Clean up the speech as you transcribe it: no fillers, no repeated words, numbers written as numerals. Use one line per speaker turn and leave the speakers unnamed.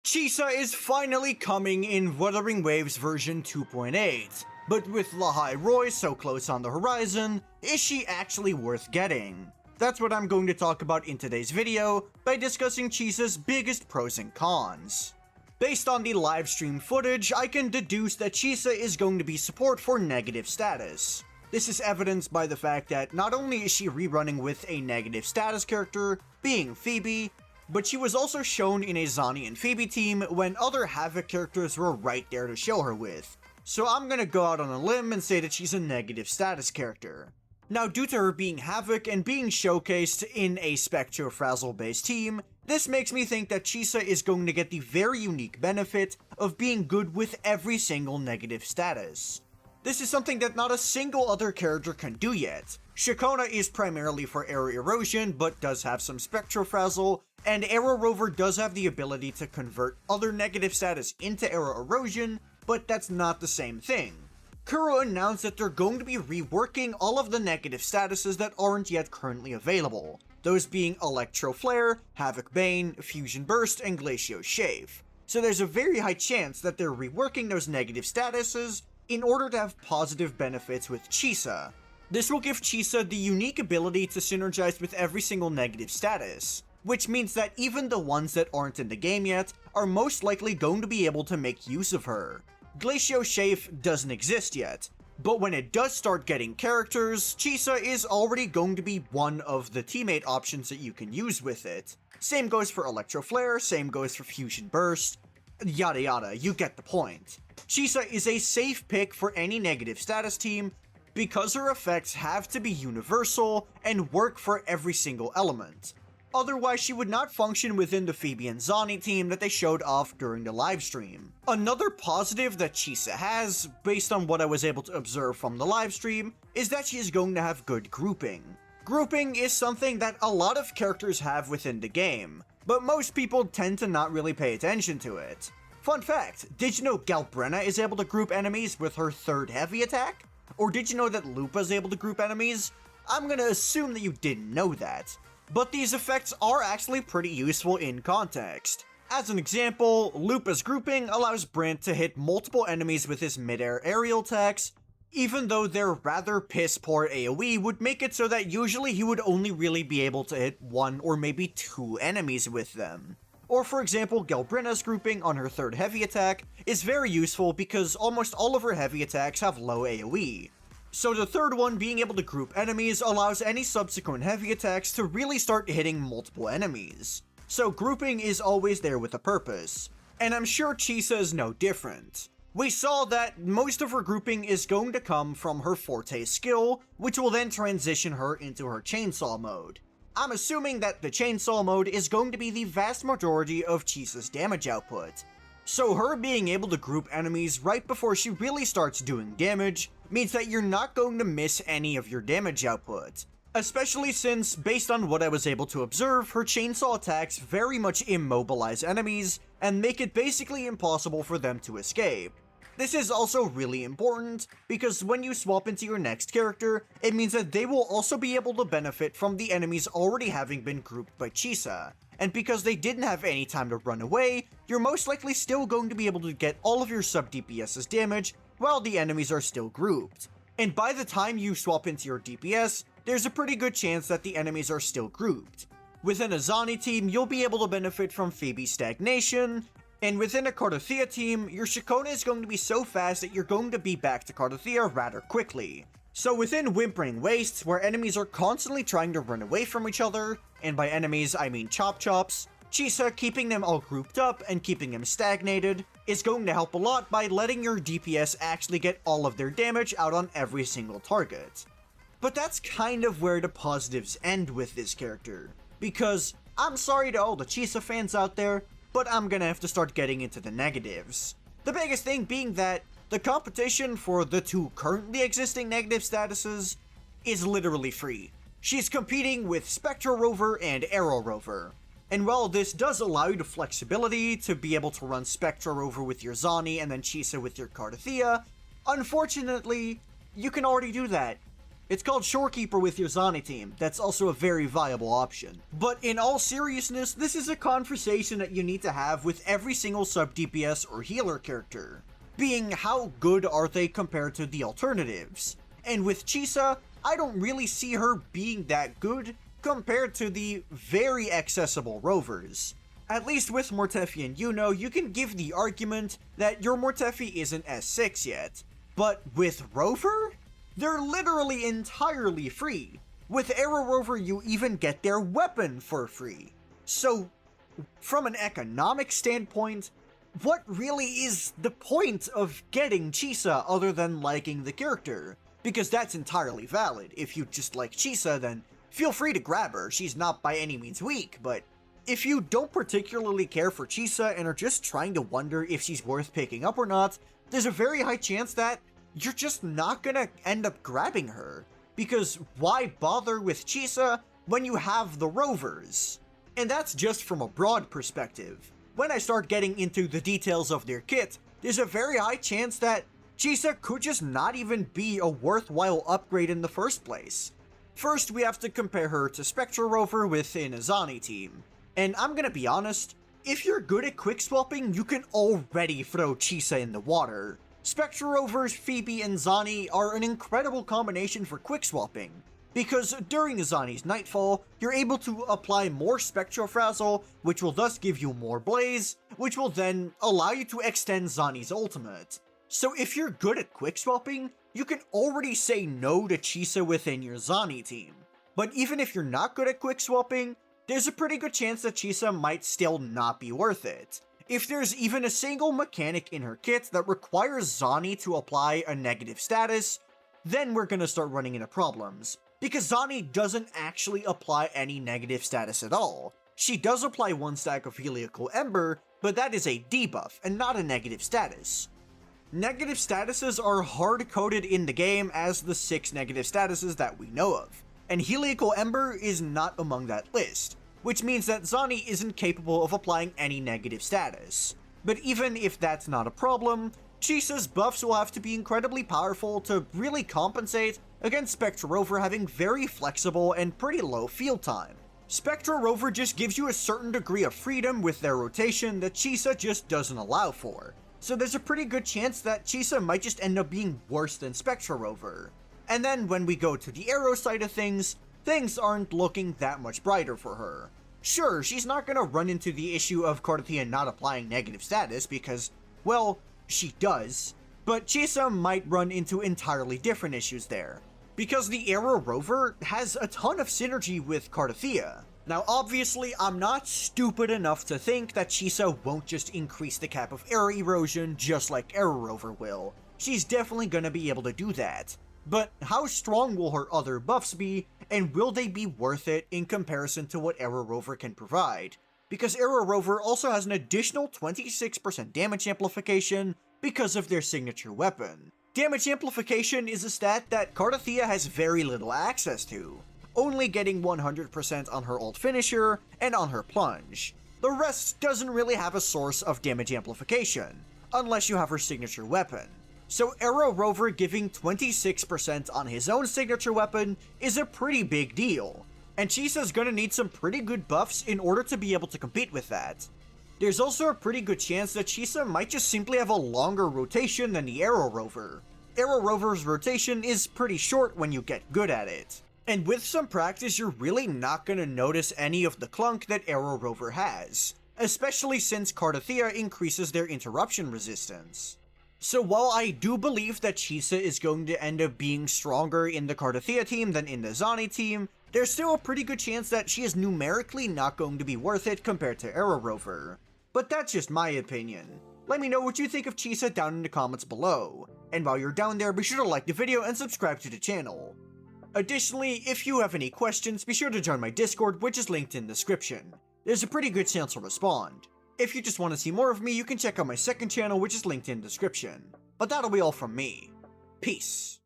Chisa is finally coming in Wuthering Waves version 2.8, but with Lahai Roy so close on the horizon, is she actually worth getting? That's what I'm going to talk about in today's video by discussing Chisa's biggest pros and cons. Based on the livestream footage, I can deduce that Chisa is going to be support for negative status. This is evidenced by the fact that not only is she rerunning with a negative status character, being Phoebe, but she was also shown in a Zani and Phoebe team when other Havoc characters were right there to show her with. So I'm gonna go out on a limb and say that she's a negative status character. Now, due to her being Havoc and being showcased in a Spectro based team, this makes me think that Chisa is going to get the very unique benefit of being good with every single negative status. This is something that not a single other character can do yet. Shakona is primarily for Aero Erosion, but does have some Spectro, and Aero Rover does have the ability to convert other negative status into Aero Erosion, but that's not the same thing. Kuro announced that they're going to be reworking all of the negative statuses that aren't yet currently available, those being Electro Flare, Havoc Bane, Fusion Burst, and Glacio Shave. So there's a very high chance that they're reworking those negative statuses in order to have positive benefits with Chisa. This will give Chisa the unique ability to synergize with every single negative status, which means that even the ones that aren't in the game yet are most likely going to be able to make use of her. Glacio Shave doesn't exist yet, but when it does start getting characters, Chisa is already going to be one of the teammate options that you can use with it. Same goes for Electro Flare, same goes for Fusion Burst, yada yada, you get the point. Chisa is a safe pick for any negative status team because her effects have to be universal and work for every single element. Otherwise, she would not function within the Phoebe and Zani team that they showed off during the livestream. Another positive that Chisa has, based on what I was able to observe from the livestream, is that she is going to have good grouping. Grouping is something that a lot of characters have within the game, but most people tend to not really pay attention to it. Fun fact, did you know Galbrenna is able to group enemies with her third heavy attack? Or did you know that Lupa is able to group enemies? I'm gonna assume that you didn't know that. But these effects are actually pretty useful in context. As an example, Lupa's grouping allows Brent to hit multiple enemies with his mid-air aerial attacks, even though their rather piss-poor AoE would make it so that usually he would only really be able to hit one or maybe two enemies with them. Or for example, Galbrenna's grouping on her third heavy attack is very useful because almost all of her heavy attacks have low AoE. So the third one, being able to group enemies, allows any subsequent heavy attacks to really start hitting multiple enemies. So grouping is always there with a purpose. And I'm sure Chisa is no different. We saw that most of her grouping is going to come from her Forte skill, which will then transition her into her Chainsaw mode. I'm assuming that the Chainsaw mode is going to be the vast majority of Chisa's damage output. So her being able to group enemies right before she really starts doing damage means that you're not going to miss any of your damage output. Especially since, based on what I was able to observe, her chainsaw attacks very much immobilize enemies and make it basically impossible for them to escape. This is also really important because when you swap into your next character, it means that they will also be able to benefit from the enemies already having been grouped by Chisa. And because they didn't have any time to run away, you're most likely still going to be able to get all of your sub-DPS's damage while the enemies are still grouped. And by the time you swap into your DPS, there's a pretty good chance that the enemies are still grouped. Within a Zani team, you'll be able to benefit from Phoebe's stagnation, and within a Cardia team, your Shakona is going to be so fast that you're going to be back to Cardia rather quickly. So within Whimpering Wastes, where enemies are constantly trying to run away from each other, and by enemies I mean Chop Chops, Chisa keeping them all grouped up and keeping them stagnated is going to help a lot by letting your DPS actually get all of their damage out on every single target. But that's kind of where the positives end with this character, because I'm sorry to all the Chisa fans out there, but I'm gonna have to start getting into the negatives. The biggest thing being that the competition for the two currently existing negative statuses is literally free. She's competing with Spectro Rover and Aero Rover. And while this does allow you the flexibility to be able to run Spectro Rover with your Zani and then Chisa with your Cardia, unfortunately, you can already do that. It's called Shorekeeper with your Zani team. That's also a very viable option. But in all seriousness, this is a conversation that you need to have with every single sub DPS or healer character, being how good are they compared to the alternatives. And with Chisa, I don't really see her being that good compared to the very accessible Rovers. At least with Mortefi and Yuno, you can give the argument that your Mortefi isn't S6 yet. But with Rover? They're literally entirely free. With Aero Rover, you even get their weapon for free. So, from an economic standpoint, what really is the point of getting Chisa other than liking the character? Because that's entirely valid. If you just like Chisa, then feel free to grab her. She's not by any means weak, but if you don't particularly care for Chisa and are just trying to wonder if she's worth picking up or not, there's a very high chance that you're just not gonna end up grabbing her. Because why bother with Chisa when you have the Rovers? And that's just from a broad perspective. When I start getting into the details of their kit, there's a very high chance that Chisa could just not even be a worthwhile upgrade in the first place. First, we have to compare her to Spectro Rover within a Zani team. And I'm gonna be honest, if you're good at quick swapping, you can already throw Chisa in the water. Spectro Rovers, Phoebe, and Zani are an incredible combination for quick swapping, because during Zani's Nightfall, you're able to apply more Spectrofrazzle, which will thus give you more Blaze, which will then allow you to extend Zani's ultimate. So if you're good at quick swapping, you can already say no to Chisa within your Zani team. But even if you're not good at quick swapping, there's a pretty good chance that Chisa might still not be worth it. If there's even a single mechanic in her kit that requires Zani to apply a negative status, then we're gonna start running into problems. Because Zani doesn't actually apply any negative status at all. She does apply 1 stack of Heliacal Ember, but that is a debuff and not a negative status. Negative statuses are hard-coded in the game as the 6 negative statuses that we know of, and Heliacal Ember is not among that list, which means that Zani isn't capable of applying any negative status. But even if that's not a problem, Chisa's buffs will have to be incredibly powerful to really compensate against Spectro Rover having very flexible and pretty low field time. Spectro Rover just gives you a certain degree of freedom with their rotation that Chisa just doesn't allow for. So there's a pretty good chance that Chisa might just end up being worse than Spectro Rover. And then when we go to the Aero side of things aren't looking that much brighter for her. Sure, she's not gonna run into the issue of Cardia not applying negative status because, well, she does, but Chisa might run into entirely different issues there. Because the Aero Rover has a ton of synergy with Cardia. Now obviously, I'm not stupid enough to think that Chisa won't just increase the cap of air erosion just like Aero Rover will. She's definitely gonna be able to do that. But how strong will her other buffs be, and will they be worth it in comparison to what Aero Rover can provide? Because Aero Rover also has an additional 26% damage amplification because of their signature weapon. Damage amplification is a stat that Cardia has very little access to, only getting 100% on her ult finisher and on her plunge. The rest doesn't really have a source of damage amplification, unless you have her signature weapon. So Aero Rover giving 26% on his own signature weapon is a pretty big deal, and Chisa's gonna need some pretty good buffs in order to be able to compete with that. There's also a pretty good chance that Chisa might just simply have a longer rotation than the Aero Rover. Aero Rover's rotation is pretty short when you get good at it, and with some practice you're really not gonna notice any of the clunk that Aero Rover has, especially since Cardia increases their interruption resistance. So while I do believe that Chisa is going to end up being stronger in the Cardia team than in the Zani team, there's still a pretty good chance that she is numerically not going to be worth it compared to Aero Rover. But that's just my opinion. Let me know what you think of Chisa down in the comments below. And while you're down there, be sure to like the video and subscribe to the channel. Additionally, if you have any questions, be sure to join my Discord, which is linked in the description. There's a pretty good chance I'll respond. If you just want to see more of me, you can check out my second channel, which is linked in the description. But that'll be all from me. Peace.